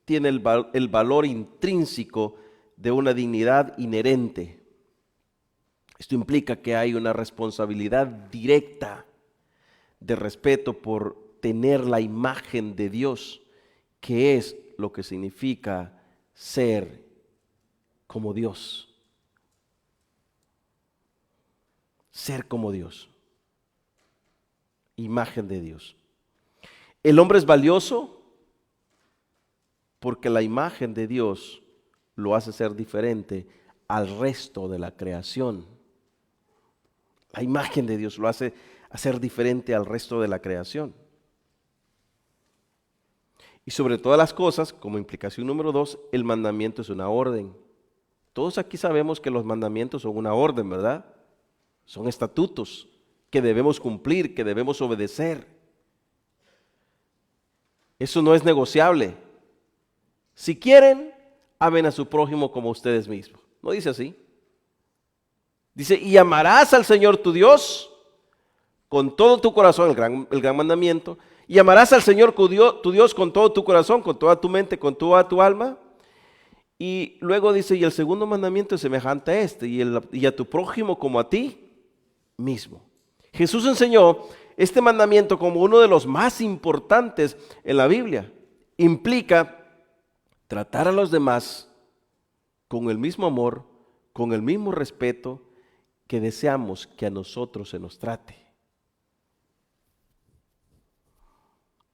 tiene el valor intrínseco de una dignidad inherente. Esto implica que hay una responsabilidad directa de respeto por tener la imagen de Dios, que es lo que significa ser como Dios. Ser como Dios. Imagen de Dios. El hombre es valioso porque la imagen de Dios lo hace ser diferente al resto de la creación. La imagen de Dios lo hace ser diferente al resto de la creación. Y sobre todas las cosas, como implicación número 2, el mandamiento es una orden. Todos aquí sabemos que los mandamientos son una orden, ¿verdad? Son estatutos que debemos cumplir, que debemos obedecer. Eso no es negociable. Si quieren, amen a su prójimo como ustedes mismos. ¿No dice así? Dice, y amarás al Señor tu Dios con todo tu corazón, el gran mandamiento, y amarás al Señor tu Dios con todo tu corazón, con toda tu mente, con toda tu alma. Y luego dice, y el segundo mandamiento es semejante a este, y a tu prójimo como a ti mismo. Jesús enseñó este mandamiento como uno de los más importantes en la Biblia. Implica tratar a los demás con el mismo amor, con el mismo respeto que deseamos que a nosotros se nos trate.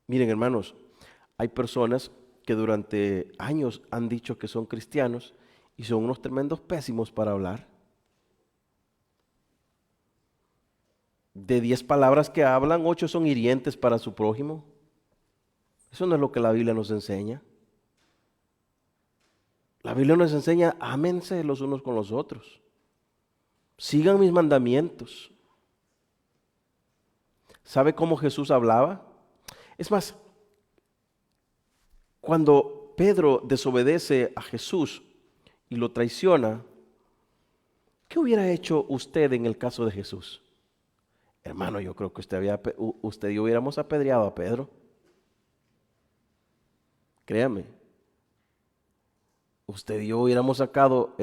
Miren, hermanos, hay personas que durante años han dicho que son cristianos y son unos tremendos pésimos para hablar. De 10 palabras que hablan, 8 son hirientes para su prójimo. Eso no es lo que la Biblia nos enseña. La Biblia nos enseña, ámense los unos con los otros. Sigan mis mandamientos. ¿Sabe cómo Jesús hablaba? Es más, cuando Pedro desobedece a Jesús y lo traiciona, ¿qué hubiera hecho usted en el caso de Jesús? Hermano, yo creo que usted y yo hubiéramos apedreado a Pedro. Créame. Usted y yo hubiéramos sacado,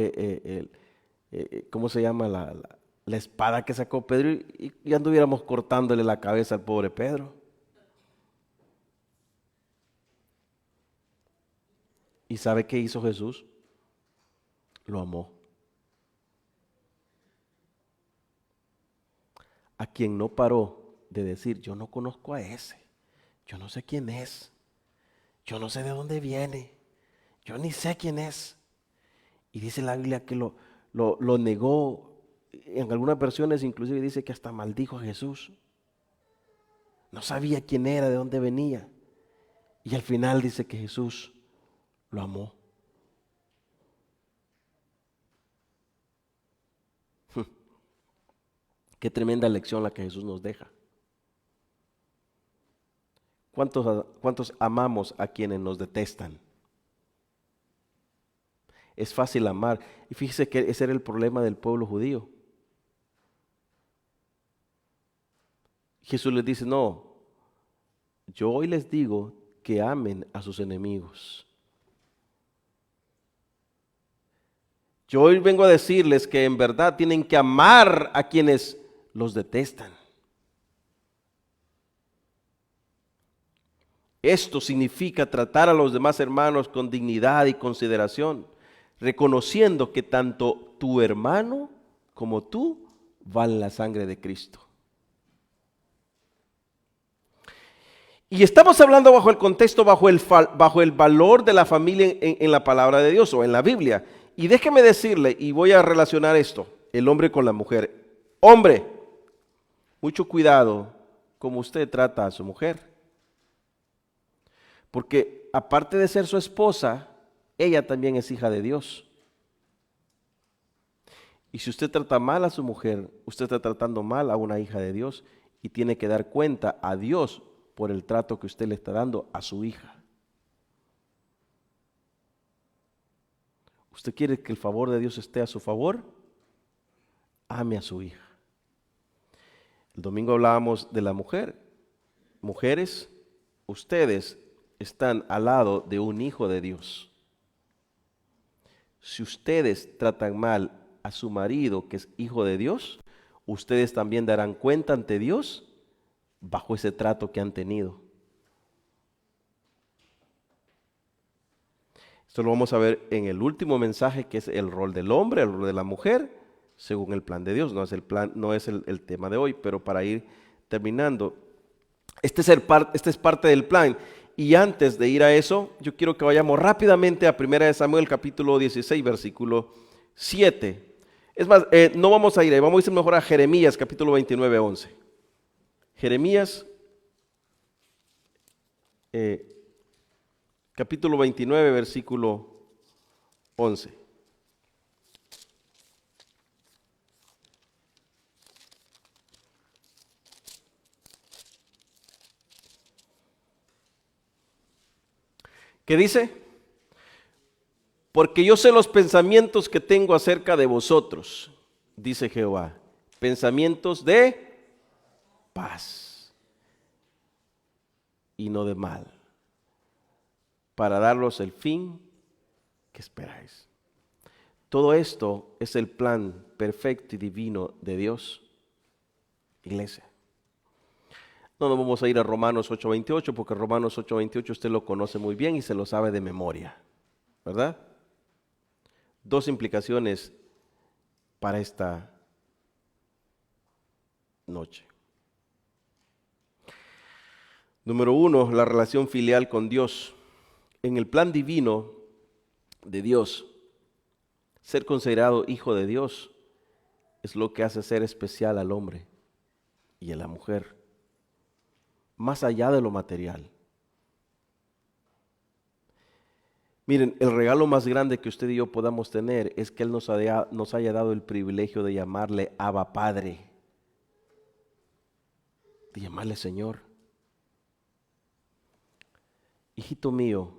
¿cómo se llama? La espada que sacó Pedro y anduviéramos cortándole la cabeza al pobre Pedro. ¿Y sabe qué hizo Jesús? Lo amó. A quien no paró de decir, yo no conozco a ese, yo no sé quién es, yo no sé de dónde viene, yo ni sé quién es. Y dice la Biblia que lo negó. En algunas versiones inclusive dice que hasta maldijo a Jesús. No sabía quién era, de dónde venía. Y al final dice que Jesús lo amó. Qué tremenda lección la que Jesús nos deja. ¿Cuántos amamos a quienes nos detestan? Es fácil amar. Y fíjese que ese era el problema del pueblo judío. Jesús les dice, no, yo hoy les digo que amen a sus enemigos. Yo hoy vengo a decirles que en verdad tienen que amar a quienes los detestan. Esto significa tratar a los demás hermanos con dignidad y consideración, reconociendo que tanto tu hermano como tú valen la sangre de Cristo. Y estamos hablando bajo el contexto, bajo el valor de la familia en la palabra de Dios o en la Biblia. Y déjeme decirle, y voy a relacionar esto, el hombre con la mujer. Hombre, mucho cuidado como usted trata a su mujer. Porque aparte de ser su esposa, ella también es hija de Dios. Y si usted trata mal a su mujer, usted está tratando mal a una hija de Dios y tiene que dar cuenta a Dios por el trato que usted le está dando a su hija. ¿Usted quiere que el favor de Dios esté a su favor? Ame a su hija. El domingo hablábamos de la mujer. Mujeres, ustedes están al lado de un hijo de Dios. Si ustedes tratan mal a su marido, que es hijo de Dios, ustedes también darán cuenta ante Dios bajo ese trato que han tenido. Esto lo vamos a ver en el último mensaje, que es el rol del hombre, el rol de la mujer, según el plan de Dios. No es el tema de hoy, pero para ir terminando, este es parte del plan. Y antes de ir a eso, yo quiero que vayamos rápidamente a 1 Samuel capítulo 16, versículo 7. Es más, no vamos a ir ahí, vamos a ir mejor a Jeremías capítulo 29, 11. Jeremías capítulo 29, versículo 11. ¿Qué dice? Porque yo sé los pensamientos que tengo acerca de vosotros, dice Jehová, pensamientos de paz y no de mal, para daros el fin que esperáis. Todo esto es el plan perfecto y divino de Dios, iglesia. No nos vamos a ir a Romanos 8:28 porque Romanos 8:28 usted lo conoce muy bien y se lo sabe de memoria, ¿verdad? Dos implicaciones para esta noche. Número uno, la relación filial con Dios. En el plan divino de Dios, ser considerado hijo de Dios es lo que hace ser especial al hombre y a la mujer, más allá de lo material. Miren, el regalo más grande que usted y yo podamos tener es que Él nos haya dado el privilegio de llamarle Abba Padre, de llamarle Señor. Hijito mío,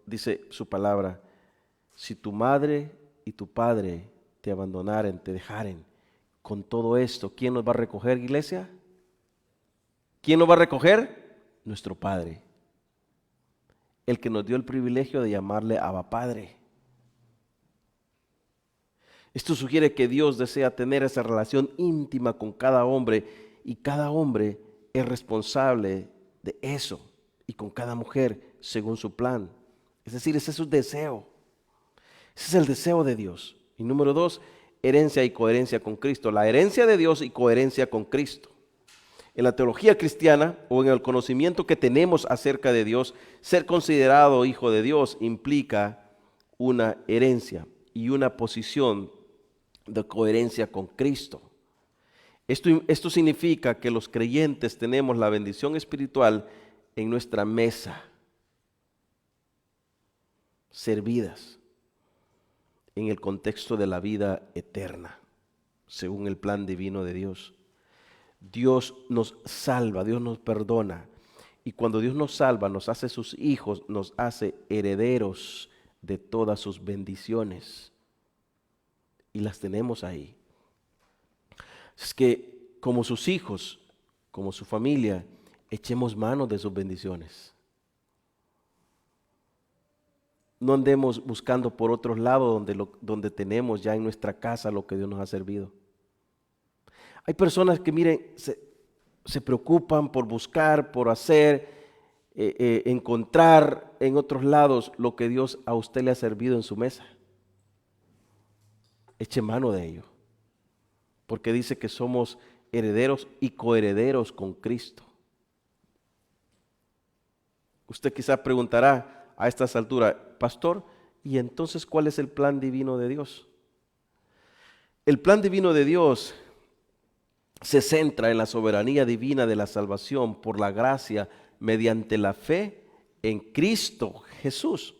dice su palabra, si tu madre y tu padre te abandonaren, te dejaren, con todo esto, ¿quién nos va a recoger, iglesia? ¿Quién nos va a recoger? Nuestro Padre, el que nos dio el privilegio de llamarle Abba Padre. Esto sugiere que Dios desea tener esa relación íntima con cada hombre y cada hombre es responsable de eso y con cada mujer según su plan. Es decir, ese es su deseo. Ese es el deseo de Dios. Y número 2, herencia y coherencia con Cristo. La herencia de Dios y coherencia con Cristo. En la teología cristiana o en el conocimiento que tenemos acerca de Dios, ser considerado hijo de Dios implica una herencia y una posición de coherencia con Cristo. Esto significa que los creyentes tenemos la bendición espiritual en nuestra mesa, servidas en el contexto de la vida eterna, según el plan divino de Dios. Dios nos salva, Dios nos perdona. Y cuando Dios nos salva, nos hace sus hijos, nos hace herederos de todas sus bendiciones. Y las tenemos ahí. Es que como sus hijos, como su familia, echemos mano de sus bendiciones. No andemos buscando por otros lados donde tenemos ya en nuestra casa lo que Dios nos ha servido. Hay personas que, miren, se preocupan por buscar, por hacer, encontrar en otros lados lo que Dios a usted le ha servido en su mesa. Eche mano de ello, porque dice que somos herederos y coherederos con Cristo. Usted quizá preguntará a estas alturas, pastor, ¿y entonces cuál es el plan divino de Dios? El plan divino de Dios se centra en la soberanía divina de la salvación por la gracia mediante la fe en Cristo Jesús.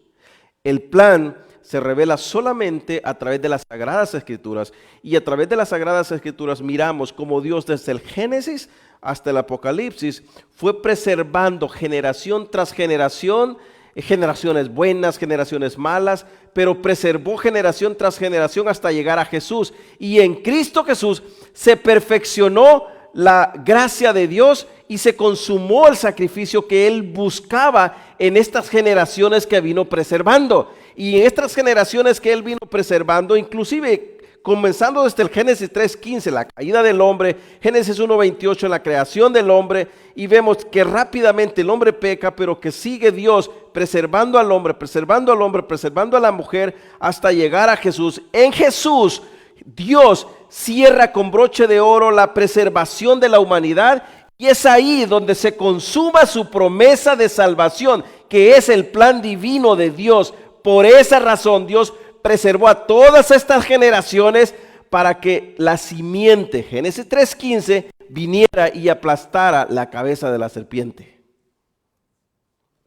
El plan se revela solamente a través de las Sagradas Escrituras y a través de las Sagradas Escrituras miramos cómo Dios desde el Génesis hasta el Apocalipsis fue preservando generación tras generación, generaciones buenas, generaciones malas, pero preservó generación tras generación hasta llegar a Jesús. Y en Cristo Jesús se perfeccionó la gracia de Dios y se consumó el sacrificio que Él buscaba en estas generaciones que vino preservando. Y en estas generaciones que Él vino preservando, inclusive comenzando desde el Génesis 3:15, la caída del hombre, Génesis 1:28, la creación del hombre, y vemos que rápidamente el hombre peca, pero que sigue Dios preservando al hombre, preservando al hombre, preservando a la mujer, hasta llegar a Jesús. En Jesús, Dios cierra con broche de oro la preservación de la humanidad, y es ahí donde se consuma su promesa de salvación, que es el plan divino de Dios. Por esa razón Dios preservó a todas estas generaciones para que la simiente, Génesis 3:15, viniera y aplastara la cabeza de la serpiente.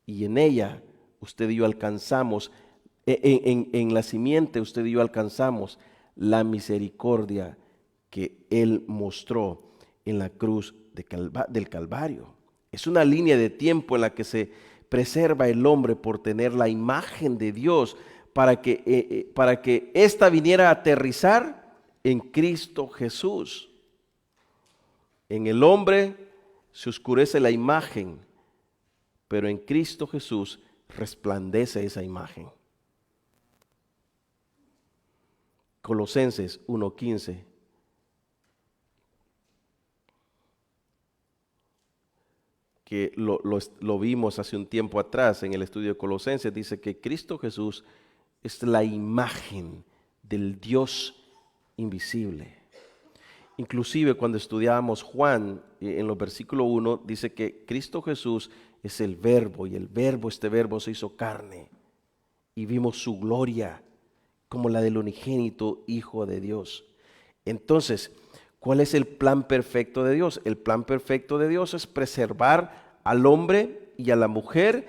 Y en ella usted y yo alcanzamos, en la simiente usted y yo alcanzamos la misericordia que Él mostró en la cruz del Calvario. Es una línea de tiempo en la que se preserva el hombre por tener la imagen de Dios, para que ésta viniera a aterrizar en Cristo Jesús. En el hombre se oscurece la imagen, pero en Cristo Jesús resplandece esa imagen. Colosenses 1:15. Que lo vimos hace un tiempo atrás en el estudio de Colosenses, dice que Cristo Jesús es la imagen del Dios invisible. Inclusive cuando estudiábamos Juan, en los versículos 1, dice que Cristo Jesús es el verbo, y el verbo, este verbo se hizo carne, y vimos su gloria como la del unigénito Hijo de Dios. Entonces, ¿cuál es el plan perfecto de Dios? El plan perfecto de Dios es preservar al hombre y a la mujer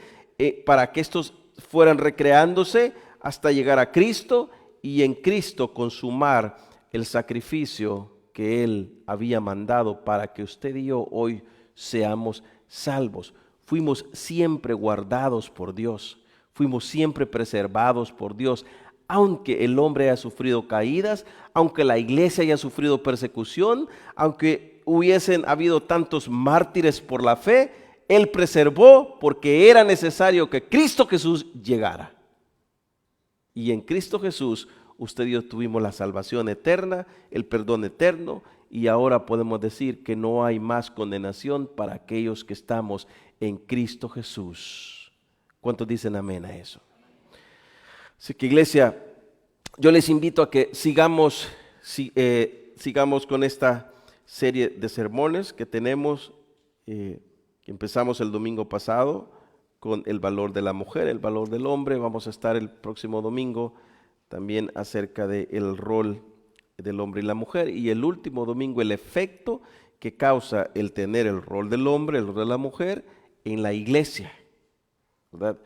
para que estos fueran recreándose hasta llegar a Cristo y en Cristo consumar el sacrificio que Él había mandado para que usted y yo hoy seamos salvos. Fuimos siempre guardados por Dios, fuimos siempre preservados por Dios. Aunque el hombre haya sufrido caídas, aunque la iglesia haya sufrido persecución, aunque hubiesen habido tantos mártires por la fe, Él preservó porque era necesario que Cristo Jesús llegara. Y en Cristo Jesús usted y yo tuvimos la salvación eterna, el perdón eterno, y ahora podemos decir que no hay más condenación para aquellos que estamos en Cristo Jesús. ¿Cuántos dicen amén a eso? Así que, iglesia, yo les invito a que sigamos con esta serie de sermones que tenemos, que empezamos el domingo pasado con el valor de la mujer, el valor del hombre. Vamos a estar el próximo domingo también acerca del rol del hombre y la mujer, y el último domingo el efecto que causa el tener el rol del hombre, el rol de la mujer en la iglesia, ¿verdad?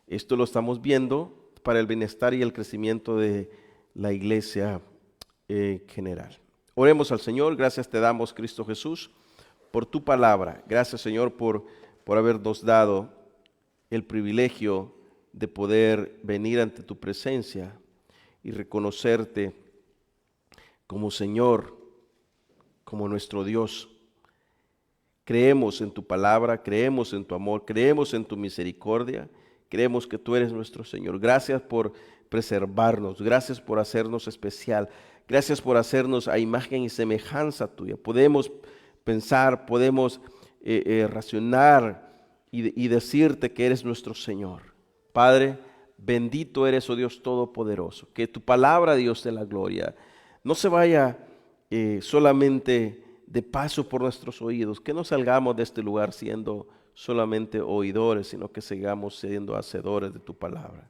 Esto lo estamos viendo para el bienestar y el crecimiento de la iglesia en general. Oremos al Señor. Gracias te damos, Cristo Jesús, por tu palabra. Gracias, Señor, por habernos dado el privilegio de poder venir ante tu presencia y reconocerte como Señor, como nuestro Dios. Creemos en tu palabra, creemos en tu amor, creemos en tu misericordia, creemos que tú eres nuestro Señor. Gracias por preservarnos, gracias por hacernos especial, gracias por hacernos a imagen y semejanza tuya. Podemos pensar, podemos racionar y decirte que eres nuestro Señor. Padre, bendito eres, oh Dios Todopoderoso. Que tu palabra, Dios de la gloria, no se vaya solamente de paso por nuestros oídos, que no salgamos de este lugar siendo solamente oidores, sino que sigamos siendo hacedores de tu palabra.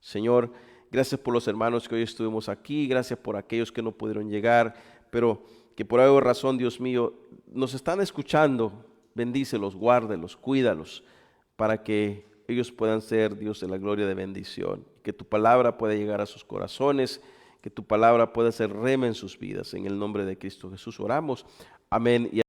Señor, gracias por los hermanos que hoy estuvimos aquí, gracias por aquellos que no pudieron llegar, pero que por alguna razón, Dios mío, nos están escuchando. Bendícelos, guárdelos, cuídalos, para que ellos puedan ser, Dios de la gloria, de bendición. Que tu palabra pueda llegar a sus corazones, que tu palabra pueda ser rema en sus vidas. En el nombre de Cristo Jesús oramos. Amén.